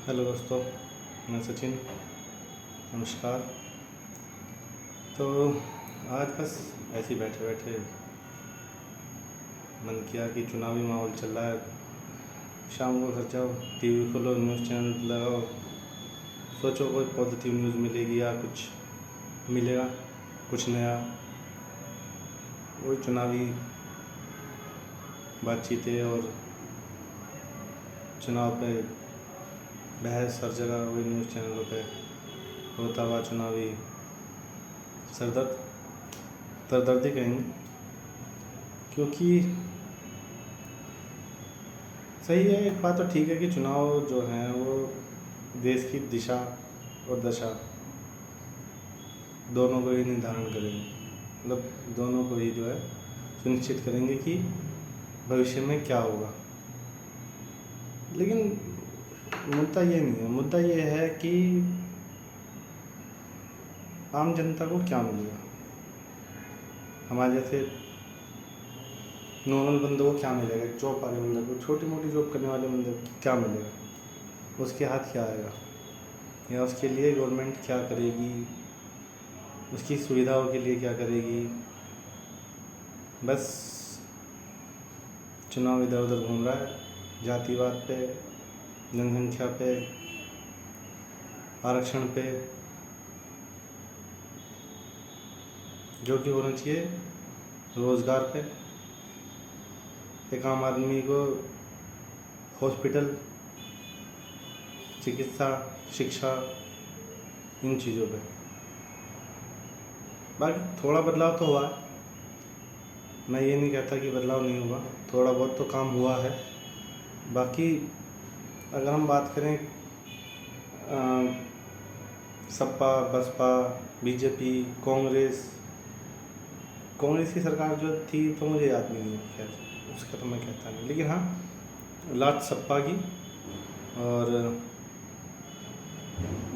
Hello दोस्तों, मैं सचिन। नमस्कार। तो आज बस ऐसे ही बैठे बैठे मन किया कि चुनावी माहौल चल रहा है। शाम को घर जाओ, टीवी खोलो, न्यूज़ चैनल लगाओ, सोचो कोई पॉजिटिव न्यूज़ मिलेगी या कुछ मिलेगा, कुछ नया। वही चुनावी बातचीतें और चुनाव पे बहस हर जगह, वही न्यूज़ चैनलों पे होता हुआ चुनावी सरदर्दी कहेंगे। क्योंकि सही है, एक बात तो ठीक है कि चुनाव जो हैं वो देश की दिशा और दशा दोनों को ही निर्धारण करेंगे। मतलब दोनों को ही जो है सुनिश्चित करेंगे कि भविष्य में क्या होगा। लेकिन मुद्दा ये नहीं है, मुद्दा ये है कि आम जनता को क्या मिलेगा। हमारे जैसे नॉर्मल बंदों को क्या मिलेगा, जॉब वाले बंदे को, छोटी मोटी जॉब करने वाले बंदे को क्या मिलेगा, उसके हाथ क्या आएगा, या उसके लिए गवर्नमेंट क्या करेगी, उसकी सुविधाओं के लिए क्या करेगी। बस चुनाव इधर उधर घूम रहा है, जातिवाद पे, जनसंख्या पे, आरक्षण पे, जो कि होना चाहिए रोज़गार पे, एक आम आदमी को हॉस्पिटल, चिकित्सा, शिक्षा, इन चीज़ों पे। बाकी थोड़ा बदलाव तो हुआ है, मैं ये नहीं कहता कि बदलाव नहीं हुआ, थोड़ा बहुत तो काम हुआ है। बाकी अगर हम बात करें सपा, बसपा, बीजेपी, कांग्रेस की सरकार जो थी तो मुझे याद भी नहीं है, खैर उसका तो मैं कहता नहीं। लेकिन हाँ, लास्ट सपा की और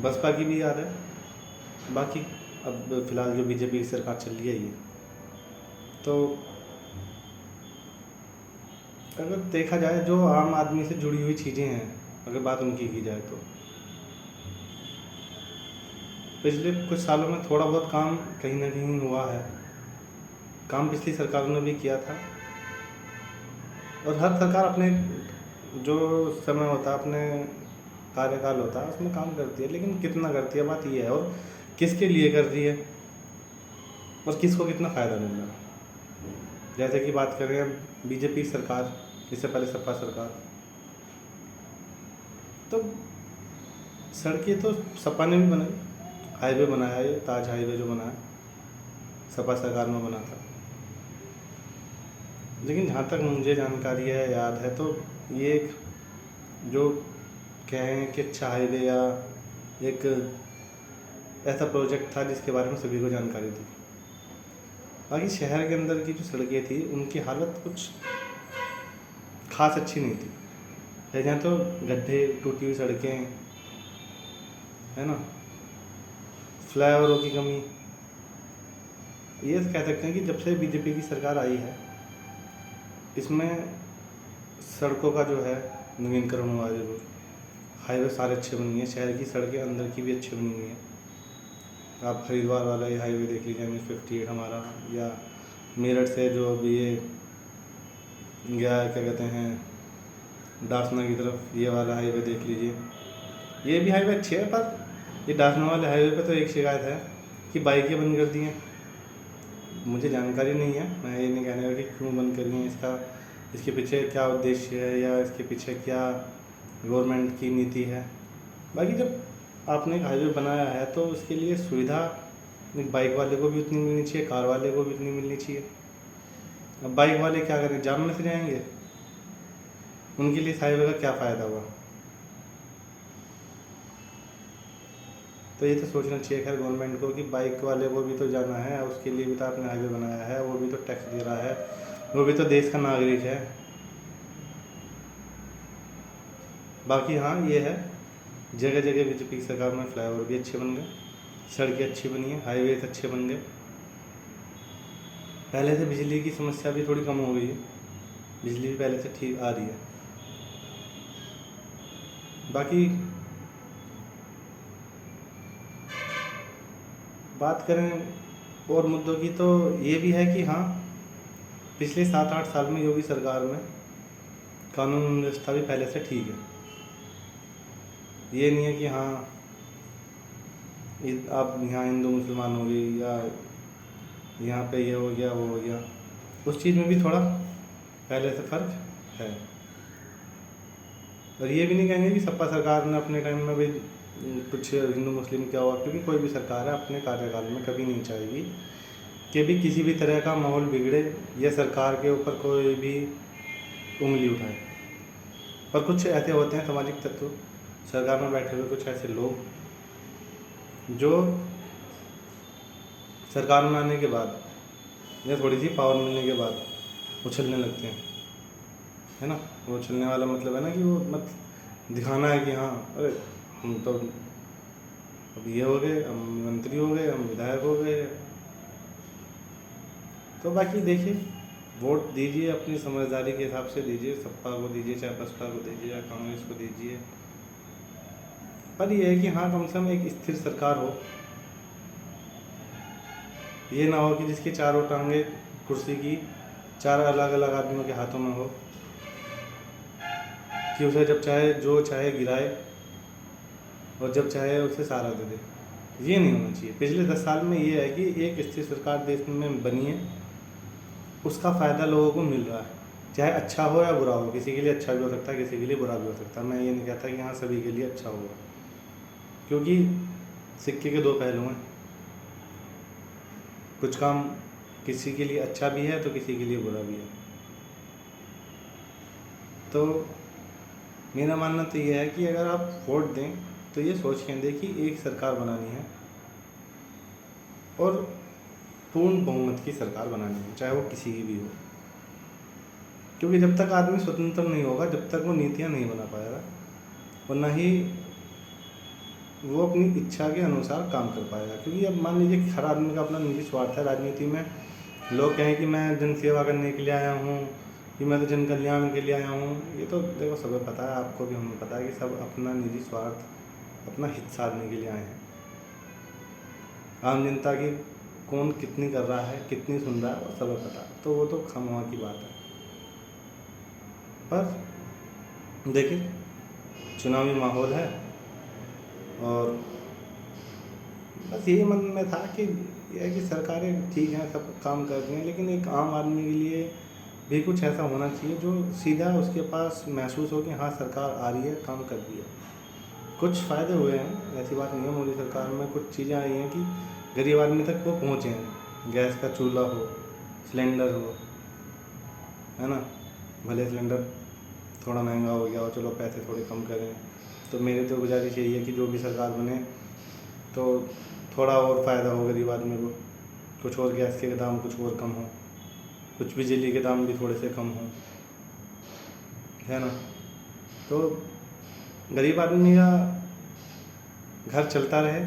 बसपा की भी याद है। बाकी अब फ़िलहाल जो बीजेपी की सरकार चल रही है ये, तो अगर देखा जाए जो आम आदमी से जुड़ी हुई चीज़ें हैं, अगर बात उनकी की जाए तो पिछले कुछ सालों में थोड़ा बहुत काम कहीं ना कहीं हुआ है। काम पिछली सरकारों ने भी किया था, और हर सरकार अपने जो समय होता है, अपने कार्यकाल होता है, उसमें काम करती है। लेकिन कितना करती है, बात ये है, और किसके लिए कर रही है, और किसको कितना फ़ायदा मिल रहा है। जैसे कि बात करें बीजेपी सरकार, इससे पहले सपा सरकार, तो सड़कें तो सपा ने भी बनाई, हाईवे बनाया, ये ताज हाईवे जो बना है सपा सरकार में बना था। लेकिन जहाँ तक मुझे जानकारी है, याद है, तो ये एक जो कहें कि अच्छा हाईवे या एक ऐसा प्रोजेक्ट था जिसके बारे में सभी को जानकारी थी। बाकी शहर के अंदर की जो सड़कें थी उनकी हालत कुछ खास अच्छी नहीं थी। जहाँ तो गड्ढे, टूटी हुई सड़कें, है ना, फ्लाईओवरों की कमी। ये कह सकते हैं कि जब से बीजेपी की सरकार आई है, इसमें सड़कों का जो है नवीनीकरण हुआ है जरूर। हाईवे सारे अच्छे बन गए, शहर की सड़कें अंदर की भी अच्छी बनी हुई हैं। आप हरिद्वार वाला ये हाईवे देख लीजिए, MH58 हमारा, या मेरठ से जो अभी ये गया क्या कहते हैं डासना की तरफ, ये वाला हाईवे देख लीजिए। ये भी हाईवे अच्छे है, पर ये डासना वाले हाईवे पे तो एक शिकायत है कि बाइकें बंद कर दी हैं। मुझे जानकारी नहीं है, मैं ये नहीं कहने का कि क्यों बंद करी हैं, इसके पीछे क्या उद्देश्य है, या इसके पीछे क्या गवर्नमेंट की नीति है। बाकी जब आपने एक हाईवे बनाया है तो उसके लिए सुविधा बाइक वाले को भी उतनी मिलनी चाहिए, कार वाले को भी उतनी मिलनी चाहिए। अब बाइक वाले क्या करें, जाम में से जाएंगे, उनके लिए इस हाईवे का क्या फ़ायदा हुआ। तो ये तो सोचना चाहिए खैर गवर्नमेंट को कि बाइक वाले को भी तो जाना है, उसके लिए भी तो आपने हाईवे बनाया है, वो भी तो टैक्स दे रहा है, वो भी तो देश का नागरिक है। बाकी हाँ, ये है जगह जगह बीजेपी की सरकार में फ्लाईओवर भी अच्छे बन गए, सड़कें अच्छी बनी हैं, हाईवेज अच्छे बन गए। पहले से बिजली की समस्या भी थोड़ी कम हो गई है, बिजली भी पहले से ठीक आ रही है। बाकी बात करें और मुद्दों की तो ये भी है कि हाँ, पिछले 7-8 साल में योगी सरकार में कानून व्यवस्था भी पहले से ठीक है। ये नहीं है कि हाँ आप यहाँ हिंदू मुसलमान हो गई या यहाँ पे ये हो गया वो हो गया, उस चीज़ में भी थोड़ा पहले से फ़र्क है। और ये भी नहीं कहेंगे कि सपा सरकार ने अपने टाइम में भी कुछ हिंदू मुस्लिम क्या हुआ, क्योंकि कोई भी सरकार है अपने कार्यकाल में कभी नहीं चाहेगी कि भी किसी भी तरह का माहौल बिगड़े या सरकार के ऊपर कोई भी उंगली उठाए। पर कुछ ऐसे होते हैं सामाजिक तत्व सरकार में बैठे हुए, कुछ ऐसे लोग जो सरकार में आने के बाद या थोड़ी सी पावर मिलने के बाद उछलने लगते हैं, है ना। वो उछलने वाला मतलब है ना कि वो मत दिखाना है कि हाँ अरे हम तो अब ये हो गए, हम मंत्री हो गए, हम विधायक हो गए। तो बाकी देखिए, वोट दीजिए अपनी समझदारी के हिसाब से दीजिए, सपा को दीजिए चाहे बसपा को दीजिए या कांग्रेस को दीजिए। पर ये है कि हाँ, कम से कम एक स्थिर सरकार हो। ये ना हो कि जिसकी चारों टांगे कुर्सी की 4 अलग अलग आदमियों के हाथों में हो कि उसे जब चाहे जो चाहे गिराए और जब चाहे उसे सहारा दे दे। ये नहीं होना चाहिए। पिछले 10 साल में ये है कि एक स्थिर सरकार देश में बनी है, उसका फ़ायदा लोगों को मिल रहा है, चाहे अच्छा हो या बुरा हो। किसी के लिए अच्छा भी हो सकता है, किसी के लिए बुरा भी हो सकता है। मैं ये नहीं कहता कि हाँ सभी के लिए अच्छा होगा, क्योंकि सिक्के के 2 पहलू हैं। कुछ काम किसी के लिए अच्छा भी है तो किसी के लिए बुरा भी है। तो मेरा मानना तो ये है कि अगर आप वोट दें तो ये सोच के दें कि एक सरकार बनानी है और पूर्ण बहुमत की सरकार बनानी है, चाहे वो किसी की भी हो। क्योंकि जब तक आदमी स्वतंत्र नहीं होगा, जब तक वो नीतियाँ नहीं बना पाएगा और ना ही वो अपनी इच्छा के अनुसार काम कर पाएगा। क्योंकि अब मान लीजिए कि हर आदमी का अपना निजी स्वार्थ है। राजनीति में लोग कहें कि मैं जन सेवा करने के लिए आया हूँ, कि मैं तो जन कल्याण के लिए आया हूँ। ये तो देखो सबको पता है, आपको भी हमें पता है कि सब अपना निजी स्वार्थ, अपना हित साधने के लिए आए हैं। आम जनता की कौन कितनी कर रहा है, कितनी सुन रहा है, वो सबको पता है। तो वो तो खामखा की बात है। पर देखिए, चुनावी माहौल है और बस यही मन में था कि यह है कि सरकारें ठीक हैं, सब काम कर रही हैं, लेकिन एक आम आदमी के लिए भी कुछ ऐसा होना चाहिए जो सीधा उसके पास महसूस हो कि हाँ सरकार आ रही है, काम कर रही है। कुछ फ़ायदे हुए हैं, ऐसी बात नहीं है। मोदी सरकार में कुछ चीज़ें आई हैं कि गरीब आदमी तक वो पहुँचे हैं। गैस का चूल्हा हो, सिलेंडर हो, है ना। भले सिलेंडर थोड़ा महंगा हो गया हो, चलो पैसे थोड़े कम करें। तो मेरी तो गुजारिश यही है कि जो भी सरकार बने तो थोड़ा और फ़ायदा हो गरीब आदमी को। कुछ और गैस के दाम कुछ और कम हो, कुछ बिजली के दाम भी थोड़े से कम हो, है ना। तो गरीब आदमी का घर चलता रहे,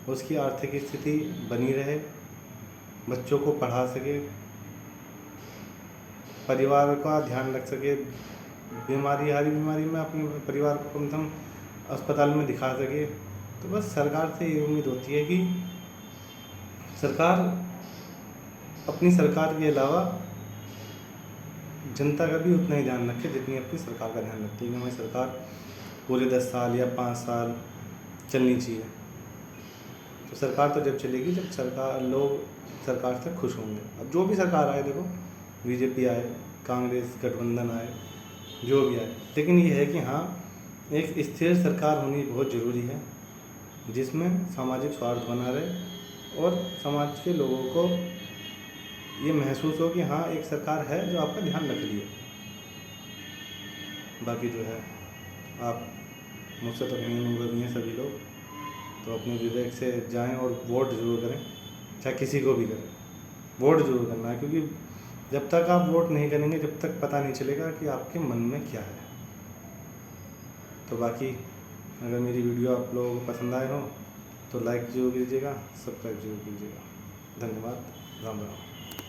उसकी आर्थिक स्थिति बनी रहे, बच्चों को पढ़ा सके, परिवार का ध्यान रख सके, हर बीमारी में अपने परिवार को कम से कम अस्पताल में दिखा सके। तो बस सरकार से ये उम्मीद होती है कि सरकार अपनी सरकार के अलावा जनता का भी उतना ही ध्यान रखे जितनी अपनी सरकार का ध्यान रखती है। कि हमारी सरकार पूरे 10 साल या 5 साल चलनी चाहिए। तो सरकार तो जब चलेगी जब लोग सरकार से खुश होंगे। अब जो भी सरकार आए, देखो बीजेपी आए, कांग्रेस गठबंधन आए, जो भी आए, लेकिन ये है कि हाँ एक स्थिर सरकार होनी बहुत ज़रूरी है, जिसमें सामाजिक स्वार्थ बना रहे और समाज के लोगों को ये महसूस हो कि हाँ एक सरकार है जो आपका ध्यान रख रही है। बाकी जो है, आप मुझसे तो कहीं नहीं हैं सभी लोग, तो अपने विवेक से जाएं और वोट ज़रूर करें, चाहे किसी को भी करें। वोट ज़रूर करना है, क्योंकि जब तक आप वोट नहीं करेंगे जब तक पता नहीं चलेगा कि आपके मन में क्या है। तो बाकी अगर मेरी वीडियो आप लोगों को पसंद आए हो तो लाइक जरूर कीजिएगा, सब्सक्राइब जरूर कीजिएगा। धन्यवाद। राम राम।